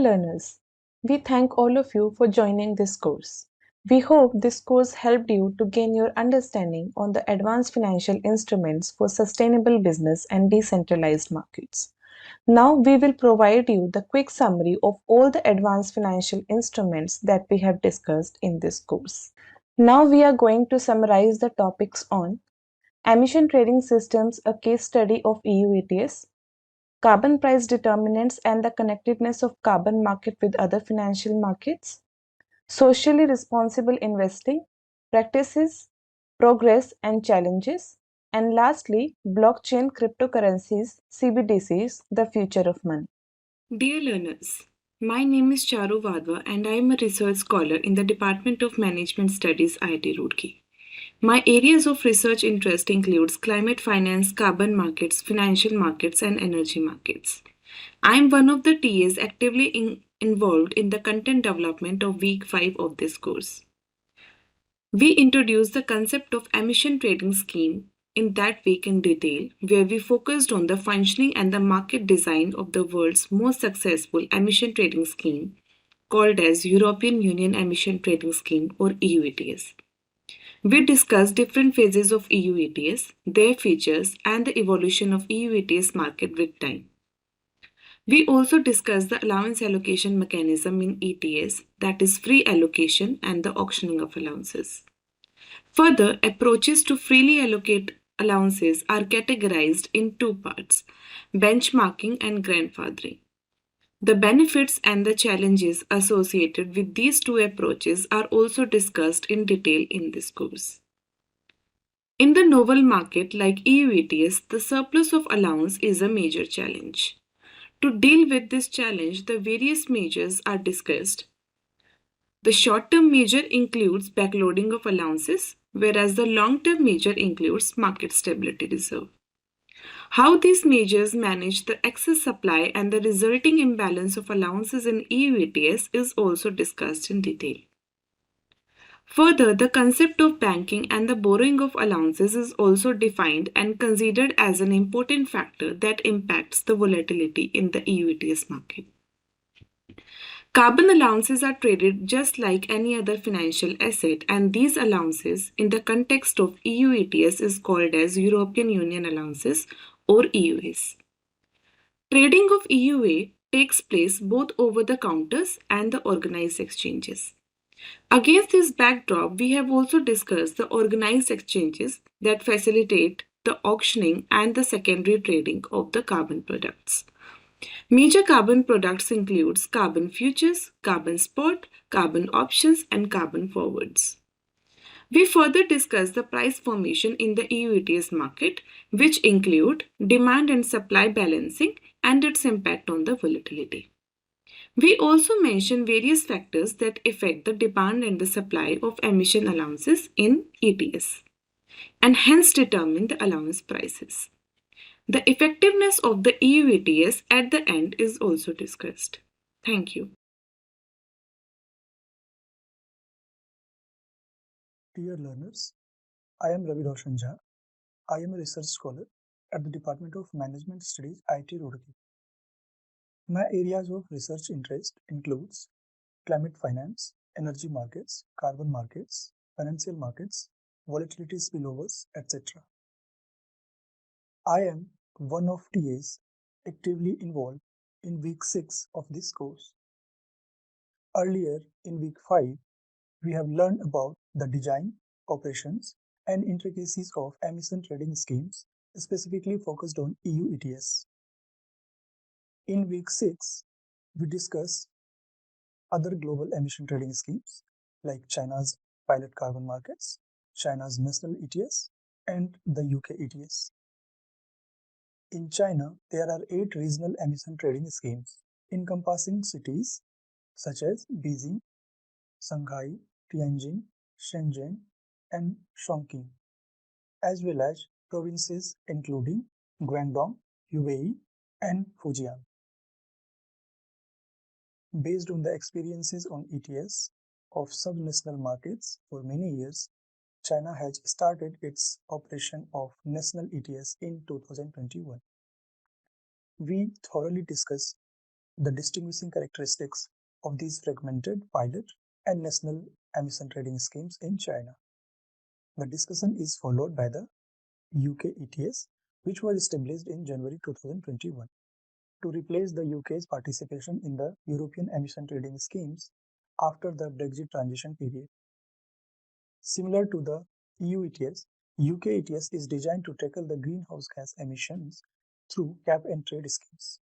learners, we thank all of you for joining this course. We hope this course helped you to gain your understanding on the advanced financial instruments for sustainable business and decentralized markets. Now we will provide you the quick summary of all the advanced financial instruments that we have discussed in this course. Now we are going to summarize the topics on emission trading systems, a case study of EU ETS, carbon price determinants and the connectedness of carbon market with other financial markets, socially responsible investing, practices, progress and challenges, and lastly, blockchain cryptocurrencies, CBDCs, the future of money. Dear learners, my name is Charu Vadva and I am a research scholar in the Department of Management Studies, IIT Roorkee. My areas of research interest includes climate finance, carbon markets, financial markets, and energy markets. I am one of the TAs actively involved in the content development of week 5 of this course. We introduced the concept of emission trading scheme in that week in detail, where we focused on the functioning and the market design of the world's most successful emission trading scheme, called as European Union Emission Trading Scheme or EU ETS. We discussed different phases of EU ETS, their features, and the evolution of EU ETS market with time. We also discussed the allowance allocation mechanism in ETS, that is free allocation and the auctioning of allowances. Further, approaches to freely allocate allowances are categorized in two parts, benchmarking and grandfathering. The benefits and the challenges associated with these two approaches are also discussed in detail in this course. In the novel market like EU ETS, the surplus of allowance is a major challenge. To deal with this challenge, the various measures are discussed. The short-term measure includes backloading of allowances, whereas the long-term measure includes market stability reserve. How these measures manage the excess supply and the resulting imbalance of allowances in EU ETS is also discussed in detail. Further, the concept of banking and the borrowing of allowances is also defined and considered as an important factor that impacts the volatility in the EU ETS market. Carbon allowances are traded just like any other financial asset, and these allowances, in the context of EU ETS, is called as European Union allowances or EUAs. Trading of EUA takes place both over the counters and the organized exchanges. Against this backdrop, we have also discussed the organized exchanges that facilitate the auctioning and the secondary trading of the carbon products. Major carbon products include carbon futures, carbon spot, carbon options, and carbon forwards. We further discuss the price formation in the EU ETS market, which include demand and supply balancing and its impact on the volatility. We also mention various factors that affect the demand and the supply of emission allowances in ETS and hence determine the allowance prices. The effectiveness of the EU ETS at the end is also discussed. Thank you. Dear learners, I am Ravi Roshan Jha. I am a research scholar at the Department of Management Studies, IIT Roorkee. My areas of research interest includes climate finance, energy markets, carbon markets, financial markets, volatility spillovers, etc. I am one of TAs actively involved in week 6 of this course. Earlier in week 5, we have learned about the design, operations, and intricacies of emission trading schemes, specifically focused on EU ETS. In week 6, we discuss other global emission trading schemes like China's pilot carbon markets, China's national ETS, and the UK ETS. In China, there are 8 regional emission trading schemes encompassing cities such as Beijing, Shanghai, Tianjin, Shenzhen, and Chongqing, as well as provinces including Guangdong, Hubei, and Fujian. Based on the experiences on ETS of subnational markets for many years, China has started its operation of national ETS in 2021. We thoroughly discussed the distinguishing characteristics of these fragmented pilot and national emission trading schemes in China. The discussion is followed by the UK ETS, which was established in January 2021 to replace the UK's participation in the European emission trading schemes after the Brexit transition period. Similar to the EU ETS, UK ETS is designed to tackle the greenhouse gas emissions through cap and trade schemes.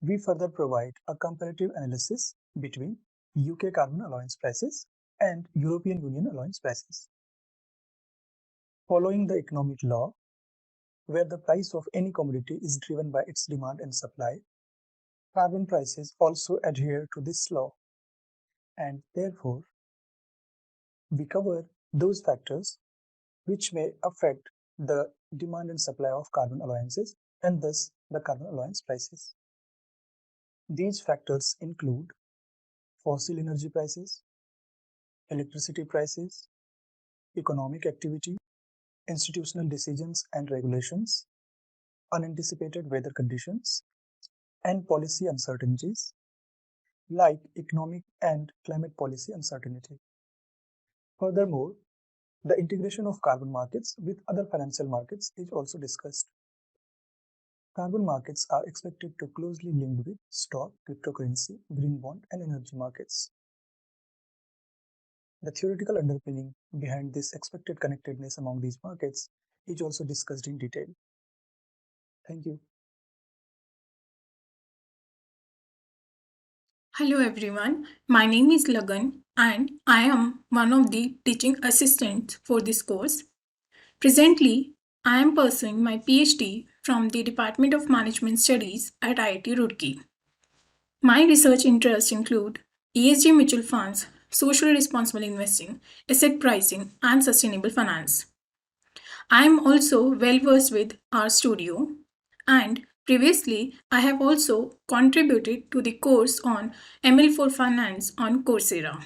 We further provide a comparative analysis between UK carbon allowance prices and European Union allowance prices. Following the economic law, where the price of any commodity is driven by its demand and supply, carbon prices also adhere to this law, and therefore we cover those factors which may affect the demand and supply of carbon allowances and thus the carbon allowance prices. These factors include fossil energy prices, electricity prices, economic activity, institutional decisions and regulations, unanticipated weather conditions, and policy uncertainties like economic and climate policy uncertainty. Furthermore, the integration of carbon markets with other financial markets is also discussed. Carbon markets are expected to closely linked with stock, cryptocurrency, green bond, and energy markets. The theoretical underpinning behind this expected connectedness among these markets is also discussed in detail. Thank you. Hello everyone, my name is Lagan and I am one of the teaching assistants for this course. Presently, I am pursuing my PhD from the Department of Management Studies at IIT Roorkee. My research interests include ESG mutual funds, socially responsible investing, asset pricing, and sustainable finance. I am also well versed with RStudio, and previously I have also contributed to the course on ML for Finance on Coursera.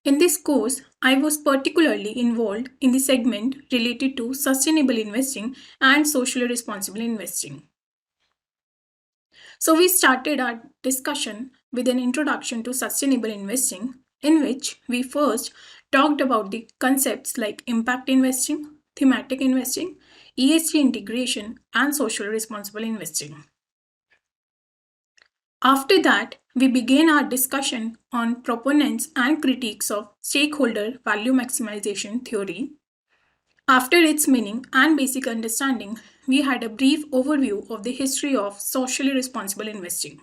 In this course, I was particularly involved in the segment related to sustainable investing and socially responsible investing. So we started our discussion with an introduction to sustainable investing, in which we first talked about the concepts like impact investing, thematic investing, ESG integration, and socially responsible investing. After that, we began our discussion on proponents and critiques of stakeholder value maximization theory. After its meaning and basic understanding, we had a brief overview of the history of socially responsible investing.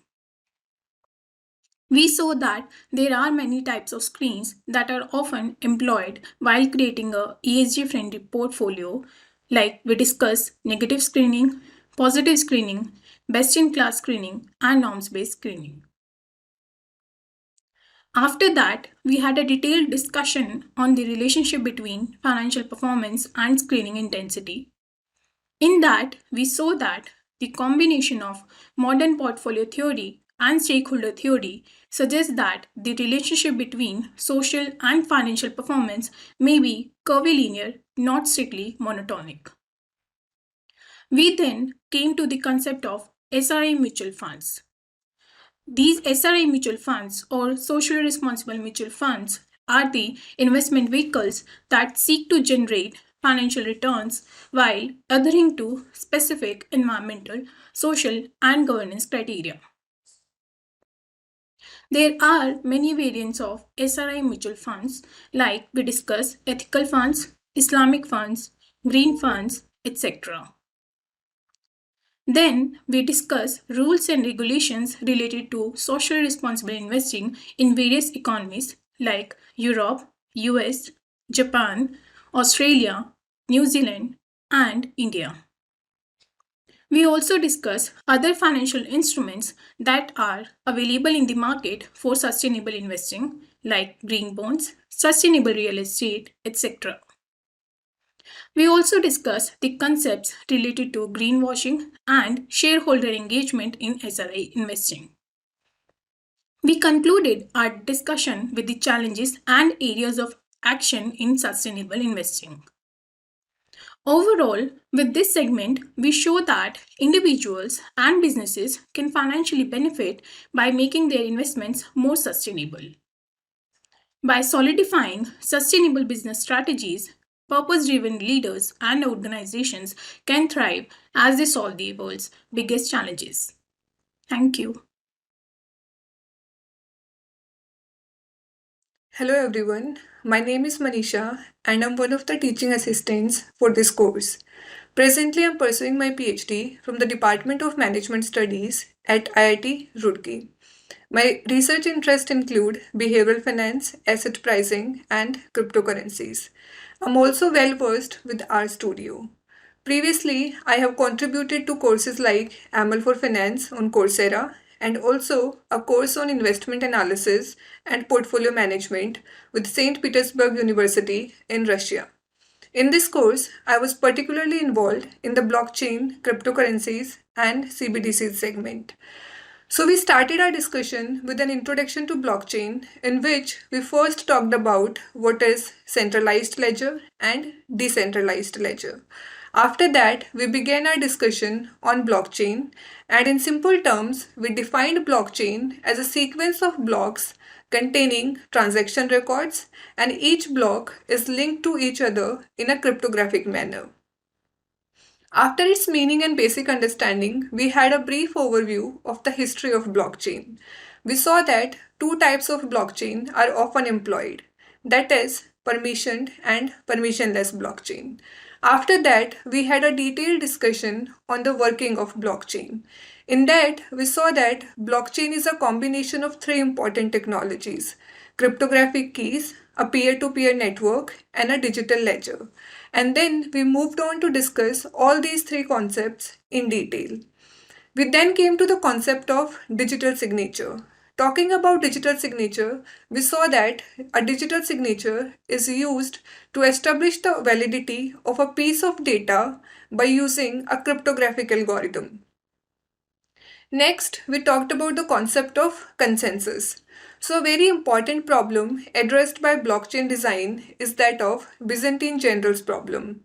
We saw that there are many types of screens that are often employed while creating a ESG-friendly portfolio, like we discussed negative screening, positive screening, best-in-class screening, and norms-based screening. After that, we had a detailed discussion on the relationship between financial performance and screening intensity. In that, we saw that the combination of modern portfolio theory and stakeholder theory suggests that the relationship between social and financial performance may be curvilinear, not strictly monotonic. We then came to the concept of SRI mutual funds. These SRI mutual funds or socially responsible mutual funds are the investment vehicles that seek to generate financial returns while adhering to specific environmental, social, and governance criteria. There are many variants of SRI mutual funds, like we discuss ethical funds, Islamic funds, green funds, etc. Then we discuss rules and regulations related to socially responsible investing in various economies like Europe, US, Japan, Australia, New Zealand, and India. We also discuss other financial instruments that are available in the market for sustainable investing like green bonds, sustainable real estate, etc. We also discuss the concepts related to greenwashing and shareholder engagement in SRI investing. We concluded our discussion with the challenges and areas of action in sustainable investing. Overall, with this segment, we show that individuals and businesses can financially benefit by making their investments more sustainable. By solidifying sustainable business strategies, purpose driven leaders and organizations can thrive as they solve the world's biggest challenges. Thank you. Hello everyone, my name is Manisha and I'm one of the teaching assistants for this course. Presently, I'm pursuing my PhD from the Department of Management Studies at IIT Roorkee. My research interests include behavioral finance, asset pricing, and cryptocurrencies. I'm also well versed with RStudio. Previously, I have contributed to courses like ML for Finance on Coursera and also a course on investment analysis and portfolio management with St. Petersburg University in Russia. In this course, I was particularly involved in the blockchain, cryptocurrencies, and CBDCs segment. So, we started our discussion with an introduction to blockchain, in which we first talked about what is centralized ledger and decentralized ledger. After that, we began our discussion on blockchain, and in simple terms, we defined blockchain as a sequence of blocks containing transaction records, and each block is linked to each other in a cryptographic manner. After its meaning and basic understanding, we had a brief overview of the history of blockchain. We saw that two types of blockchain are often employed, that is, permissioned and permissionless blockchain. After that, we had a detailed discussion on the working of blockchain. In that, we saw that blockchain is a combination of three important technologies: cryptographic keys, a peer to peer network, and a digital ledger. And then we moved on to discuss all these three concepts in detail. We then came to the concept of digital signature. Talking about digital signature, we saw that a digital signature is used to establish the validity of a piece of data by using a cryptographic algorithm. Next, we talked about the concept of consensus. So, a very important problem addressed by blockchain design is that of Byzantine generals problem.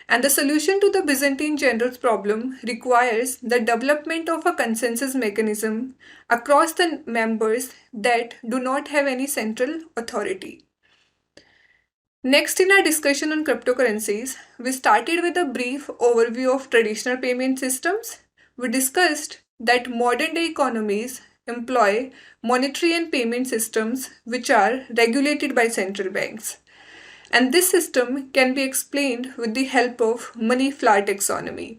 And the solution to the Byzantine generals problem requires the development of a consensus mechanism across the members that do not have any central authority. Next, in our discussion on cryptocurrencies, we started with a brief overview of traditional payment systems. We discussed that modern day economies employ monetary and payment systems which are regulated by central banks. And this system can be explained with the help of money flower taxonomy.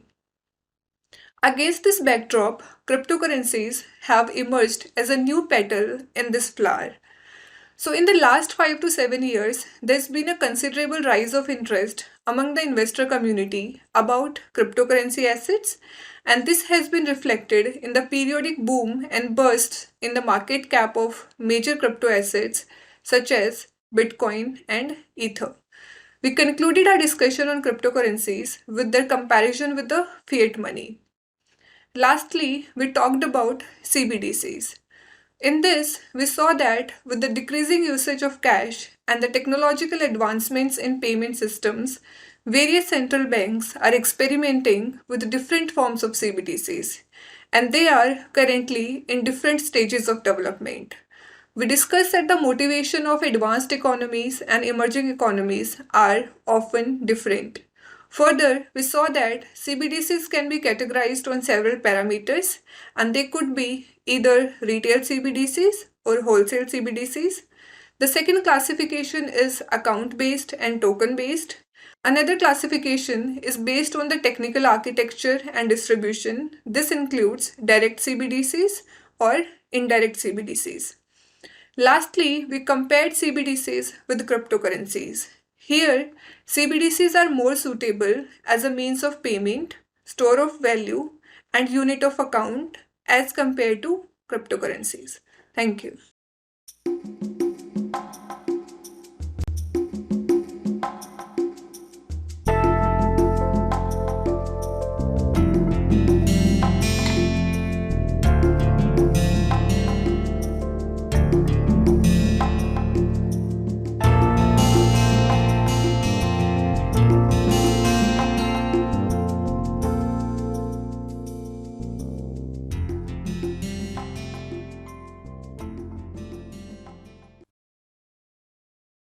Against this backdrop, cryptocurrencies have emerged as a new petal in this flower. So, in the last 5 to 7 years, there's been a considerable rise of interest among the investor community about cryptocurrency assets, and this has been reflected in the periodic boom and bursts in the market cap of major crypto assets such as Bitcoin and Ether. We concluded our discussion on cryptocurrencies with their comparison with the fiat money. Lastly, we talked about CBDCs. In this, we saw that with the decreasing usage of cash and the technological advancements in payment systems, various central banks are experimenting with different forms of CBDCs, and they are currently in different stages of development. We discussed that the motivation of advanced economies and emerging economies are often different. Further, we saw that CBDCs can be categorized on several parameters, and they could be either retail CBDCs or wholesale CBDCs. The second classification is account based and token based. Another classification is based on the technical architecture and distribution. This includes direct CBDCs or indirect CBDCs. Lastly, we compared CBDCs with cryptocurrencies. Here, CBDCs are more suitable as a means of payment, store of value, and unit of account as compared to cryptocurrencies. Thank you.